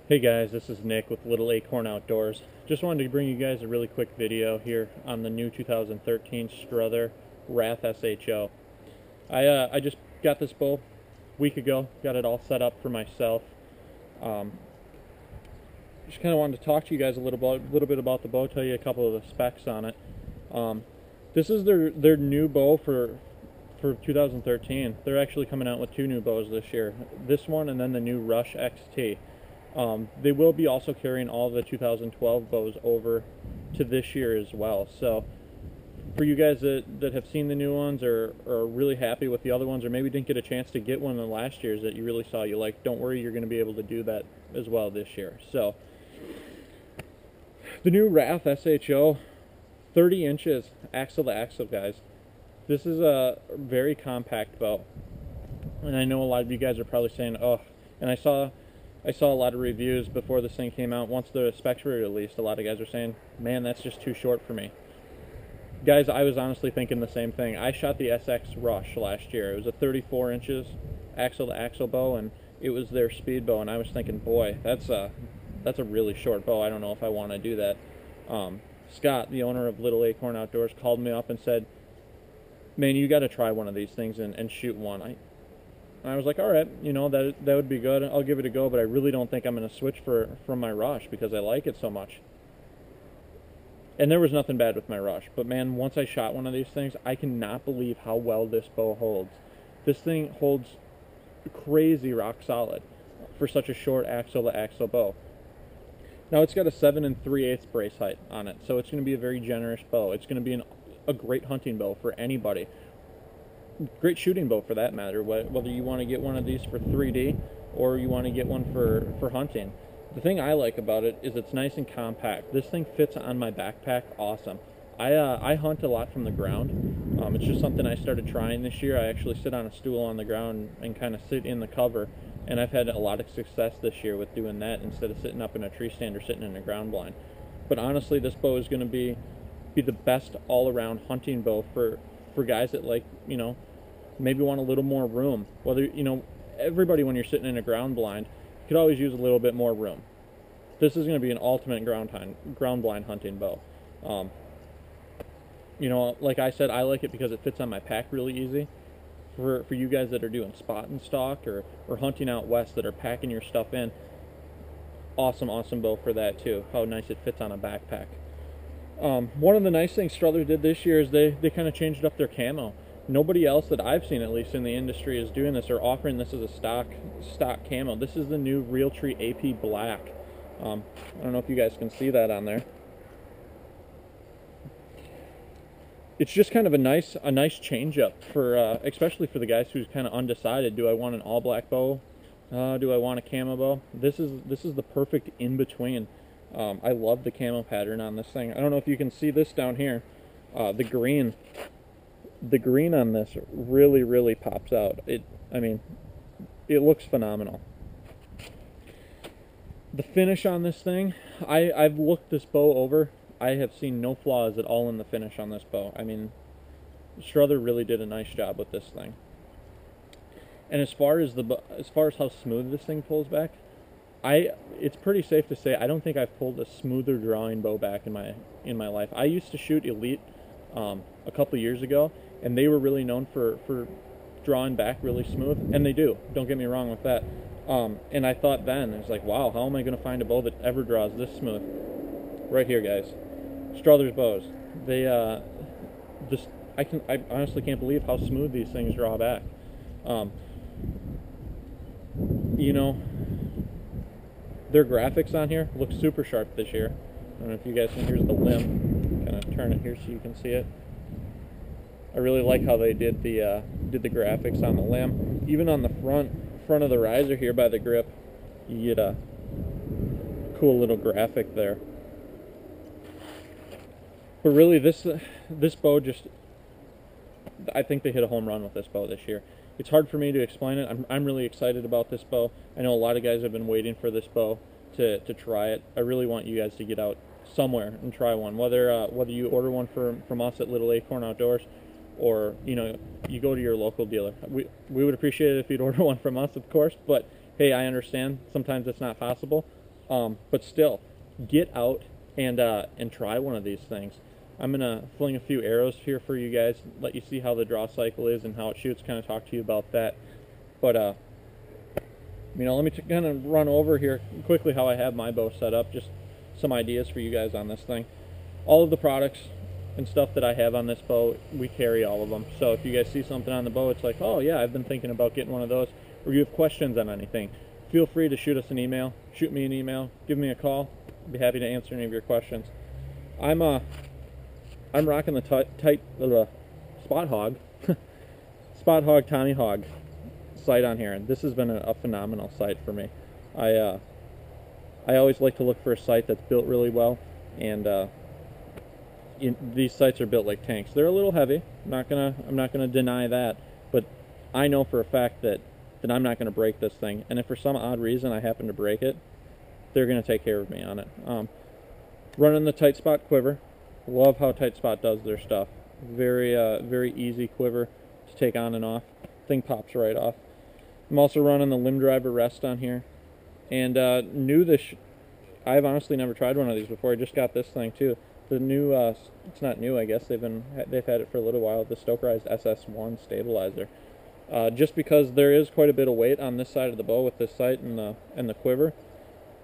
Hey guys, this is Nick with Little Acorn Outdoors. Just wanted to bring you guys a really quick video here on the new 2013 Strother Wrath SHO. I just got this bow a week ago, got it all set up for myself. Um, just kind of wanted to talk to you guys a little bit about the bow, tell you a couple of the specs on it. This is their new bow for 2013. They're actually coming out with two new bows this year. This one and then the new Rush XT. They will be also carrying all the 2012 bows over to this year as well. So for you guys that have seen the new ones or are really happy with the other ones, or maybe didn't get a chance to get one in the last years that you really saw you like, don't worry, you're going to be able to do that as well this year. So the new Wrath SHO, 30 inches axle to axle, guys. This is a very compact bow, and I know a lot of you guys are probably saying, oh, and I saw a lot of reviews before this thing came out. Once the specs were released, a lot of guys were saying, man, that's just too short for me. Guys, I was honestly thinking the same thing. I shot the SX Rush last year. It was a 34 inches axle to axle bow, and it was their speed bow, and I was thinking, boy, that's a really short bow. I don't know if I want to do that. Scott, the owner of Little Acorn Outdoors, called me up and said, man, you got to try one of these things and shoot one. I was like, all right, you know, that would be good. I'll give it a go, but I really don't think I'm going to switch from my Rush because I like it so much. And there was nothing bad with my Rush, but man, once I shot one of these things, I cannot believe how well this bow holds. This thing holds crazy rock solid for such a short axle-to-axle bow. Now, it's got a 7 3/8 brace height on it, so it's going to be a very generous bow. It's going to be a great hunting bow for anybody. Great shooting bow for that matter, whether you want to get one of these for 3D or you want to get one for hunting. The thing I like about it is it's nice and compact. This thing fits on my backpack awesome. I hunt a lot from the ground. It's just something I started trying this year. I actually sit on a stool on the ground and kind of sit in the cover, and I've had a lot of success this year with doing that instead of sitting up in a tree stand or sitting in a ground blind. But honestly, this bow is going to be the best all-around hunting bow for guys that, like, you know, maybe want a little more room. Whether, you know, everybody, when you're sitting in a ground blind, you could always use a little bit more room. This is going to be an ultimate ground blind hunting bow. You know, like I said, I like it because it fits on my pack really easy. For you guys that are doing spot and stalk or hunting out west that are packing your stuff in, awesome bow for that too. How nice it fits on a backpack. One of the nice things Strother did this year is they kind of changed up their camo. Nobody else that I've seen, at least in the industry, is doing this or offering this as a stock camo. This is the new Realtree AP Black. I don't know if you guys can see that on there. It's just kind of a nice change up for especially for the guys who's kind of undecided. Do I want an all black bow? Do I want a camo bow? This is the perfect in between. I love the camo pattern on this thing. I don't know if you can see this down here. The green on this really pops out. I mean, it looks phenomenal. The finish on this thing, I've looked this bow over. I have seen no flaws at all in the finish on this bow. I mean, Strother really did a nice job with this thing. And as far as how smooth this thing pulls back, it's pretty safe to say I don't think I've pulled a smoother drawing bow back in my life. I used to shoot Elite a couple years ago, and they were really known for drawing back really smooth, and they do. Don't get me wrong with that. And I thought then, it's like, wow, how am I going to find a bow that ever draws this smooth? Right here, guys. Strother's bows. They I honestly can't believe how smooth these things draw back. You know, their graphics on here look super sharp this year. I don't know if you guys can. Here's the limb. Kind of turn it here so you can see it. I really like how they did the graphics on the limb. Even on the front of the riser here by the grip, you get a cool little graphic there. But really, this bow just, I think they hit a home run with this bow this year. It's hard for me to explain it. I'm really excited about this bow. I know a lot of guys have been waiting for this bow to try it. I really want you guys to get out somewhere and try one. Whether you order one from us at Little Acorn Outdoors, or you know, you go to your local dealer. We would appreciate it if you'd order one from us, of course. But hey, I understand sometimes it's not possible. But still, get out and try one of these things. I'm gonna fling a few arrows here for you guys, let you see how the draw cycle is and how it shoots, kind of talk to you about that. But let me kind of run over here quickly how I have my bow set up, just some ideas for you guys on this thing. All of the products and stuff that I have on this bow, we carry all of them. So if you guys see something on the bow, it's like, oh yeah, I've been thinking about getting one of those, or you have questions on anything, feel free to shoot us an email, shoot me an email, give me a call. I'd be happy to answer any of your questions. I'm rocking the tight Spot Hog, Spot Hog Tommy Hog sight on here, and this has been a phenomenal sight for me. I always like to look for a sight that's built really well, and these sights are built like tanks. They're a little heavy. I'm not gonna deny that, but I know for a fact that I'm not gonna break this thing. And if for some odd reason I happen to break it, they're gonna take care of me on it. Running the Tight Spot quiver. Love how Tight Spot does their stuff. Very easy quiver to take on and off. Thing pops right off. I'm also running the Limb Driver rest on here, and I've honestly never tried one of these before. I just got this thing too. The new, it's not new, I guess. They've had it for a little while. The Stokerized SS1 stabilizer. Just because there is quite a bit of weight on this side of the bow with this sight and the quiver,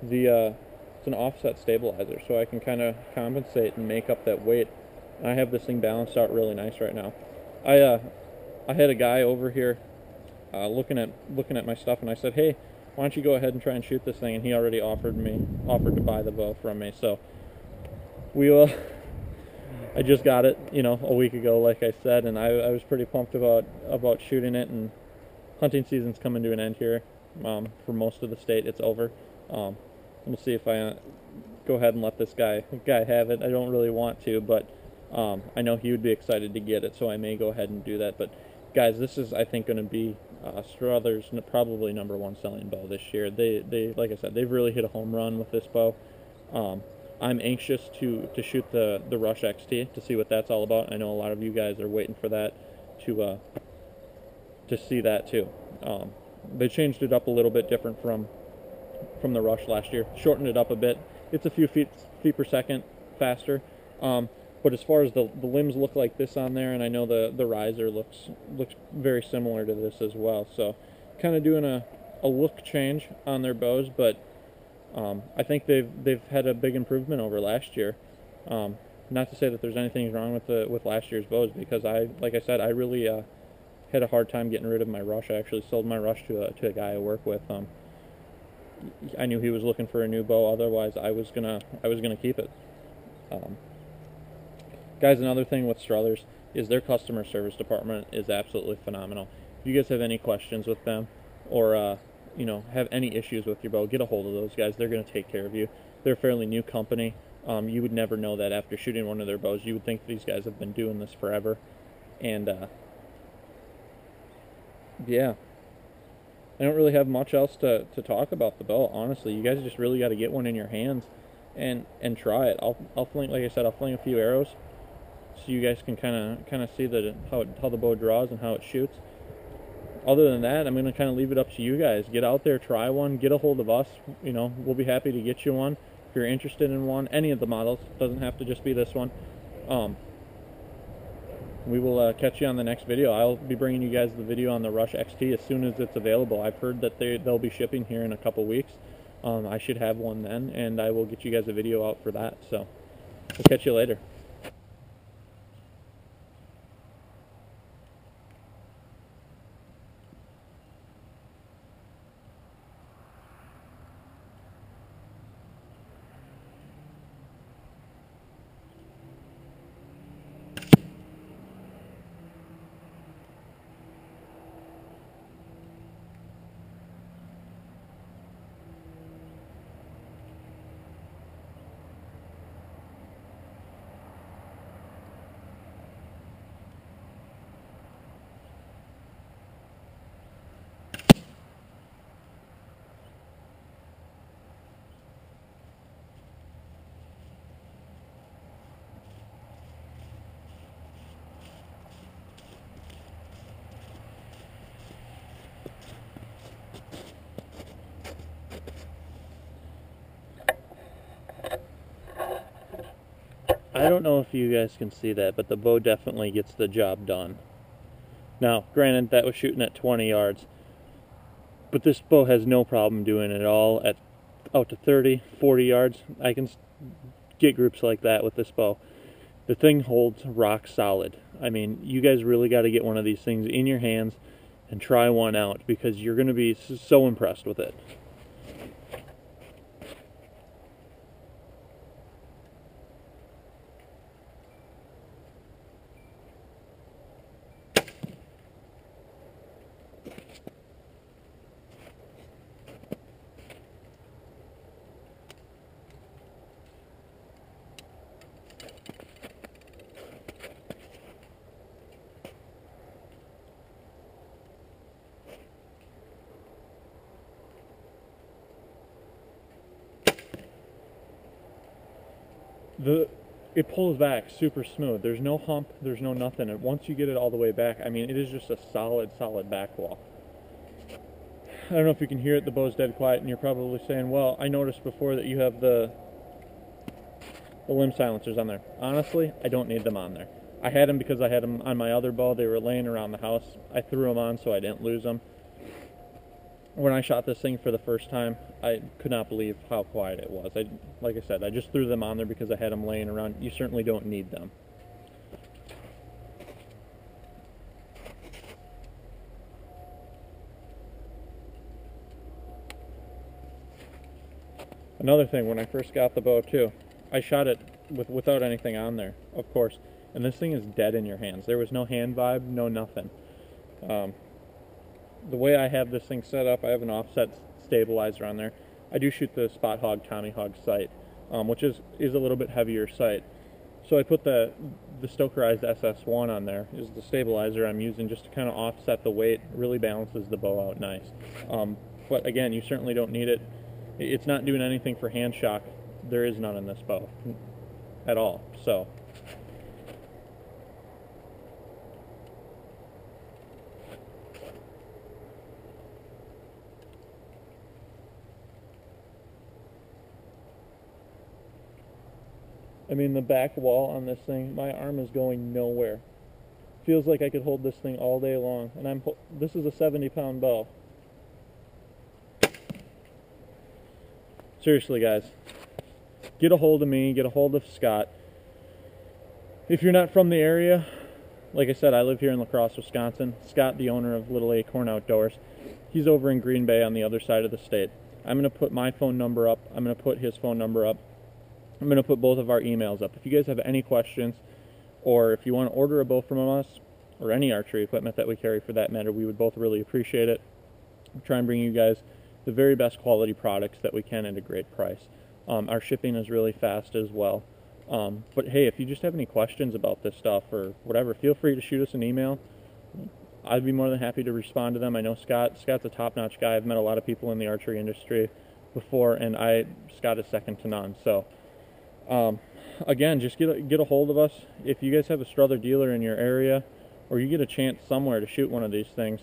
it's an offset stabilizer, so I can kind of compensate and make up that weight. I have this thing balanced out really nice right now. I had a guy over here looking at my stuff, and I said, hey, why don't you go ahead and try and shoot this thing? And he already offered to buy the bow from me. So I just got it, a week ago, like I said, and I was pretty pumped about shooting it. And hunting season's coming to an end here. For most of the state, it's over. We'll see if I go ahead and let this guy have it. I don't really want to, but I know he would be excited to get it, so I may go ahead and do that. But guys, this is, I think, going to be Strother's probably #1 selling bow this year. They like I said, they've really hit a home run with this bow. I'm anxious to shoot the Rush XT to see what that's all about. I know a lot of you guys are waiting for that to see that too. They changed it up a little bit different from the Rush last year. Shortened it up a bit. It's a few feet per second faster. But as far as the limbs look like this on there, and I know the riser looks very similar to this as well. So kind of doing a look change on their bows, but I think they've had a big improvement over last year. Not to say that there's anything wrong with last year's bows, because like I said, I really had a hard time getting rid of my Rush. I actually sold my Rush to a guy I work with. I knew he was looking for a new bow. Otherwise, I was gonna keep it. Guys, another thing with Strother's is their customer service department is absolutely phenomenal. If you guys have any questions with them, or have any issues with your bow, get a hold of those guys. They're going to take care of you. They're a fairly new company. You would never know that after shooting one of their bows. You would think these guys have been doing this forever. And yeah, I don't really have much else to talk about the bow, honestly. You guys just really got to get one in your hands and try it. I'll fling, like I said, I'll fling a few arrows so you guys can kind of see how the bow draws and how it shoots. Other than that, I'm going to kind of leave it up to you guys. Get out there, try one, get a hold of us. We'll be happy to get you one if you're interested in one. Any of the models, doesn't have to just be this one. We will catch you on the next video. I'll be bringing you guys the video on the Rush XT as soon as it's available. I've heard that they'll be shipping here in a couple weeks. I should have one then, and I will get you guys a video out for that. So we'll catch you later. I don't know if you guys can see that, but the bow definitely gets the job done. Now, granted, that was shooting at 20 yards, but this bow has no problem doing it all at out to 30, 40 yards. I can get groups like that with this bow. The thing holds rock solid. I mean, you guys really got to get one of these things in your hands and try one out, because you're going to be so impressed with it. It pulls back super smooth. There's no hump, there's no nothing. And once you get it all the way back, I mean, it is just a solid back wall. I don't know if you can hear it, the bow's dead quiet, and you're probably saying, well, I noticed before that you have the limb silencers on there. Honestly, I don't need them on there. I had them because I had them on my other bow. They were laying around the house. I threw them on so I didn't lose them. When I shot this thing for the first time, I could not believe how quiet it was. Like I said, I just threw them on there because I had them laying around. You certainly don't need them. Another thing, when I first got the bow too, I shot it without anything on there, of course, and this thing is dead in your hands. There was no hand vibe, no nothing. The way I have this thing set up, I have an offset stabilizer on there. I do shoot the Spot Hog Tommy Hog sight, which is a little bit heavier sight. So I put the Stokerized SS1 on there, is the stabilizer I'm using just to kind of offset the weight. It really balances the bow out nice. But again, you certainly don't need it. It's not doing anything for hand shock. There is none in this bow at all. So I mean, the back wall on this thing, my arm is going nowhere. Feels like I could hold this thing all day long, and this is a 70-pound bow. Seriously, guys, get a hold of me, get a hold of Scott. If you're not from the area, like I said, I live here in La Crosse, Wisconsin. Scott, the owner of Little Acorn Outdoors, he's over in Green Bay on the other side of the state. I'm going to put my phone number up. I'm going to put his phone number up. I'm going to put both of our emails up. If you guys have any questions, or if you want to order a bow from us, or any archery equipment that we carry for that matter, we would both really appreciate it. We'll try and bring you guys the very best quality products that we can at a great price. Our shipping is really fast as well. But hey, if you just have any questions about this stuff or whatever, feel free to shoot us an email. I'd be more than happy to respond to them. I know Scott's a top-notch guy. I've met a lot of people in the archery industry before, and Scott is second to none. So again, just get a hold of us. If you guys have a Strother dealer in your area, or you get a chance somewhere to shoot one of these things,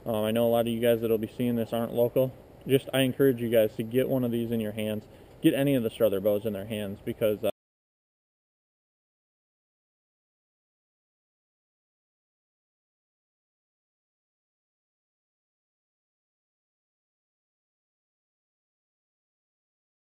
I know a lot of you guys that'll be seeing this aren't local. I encourage you guys to get one of these in your hands. Get any of the Strother bows in their hands, because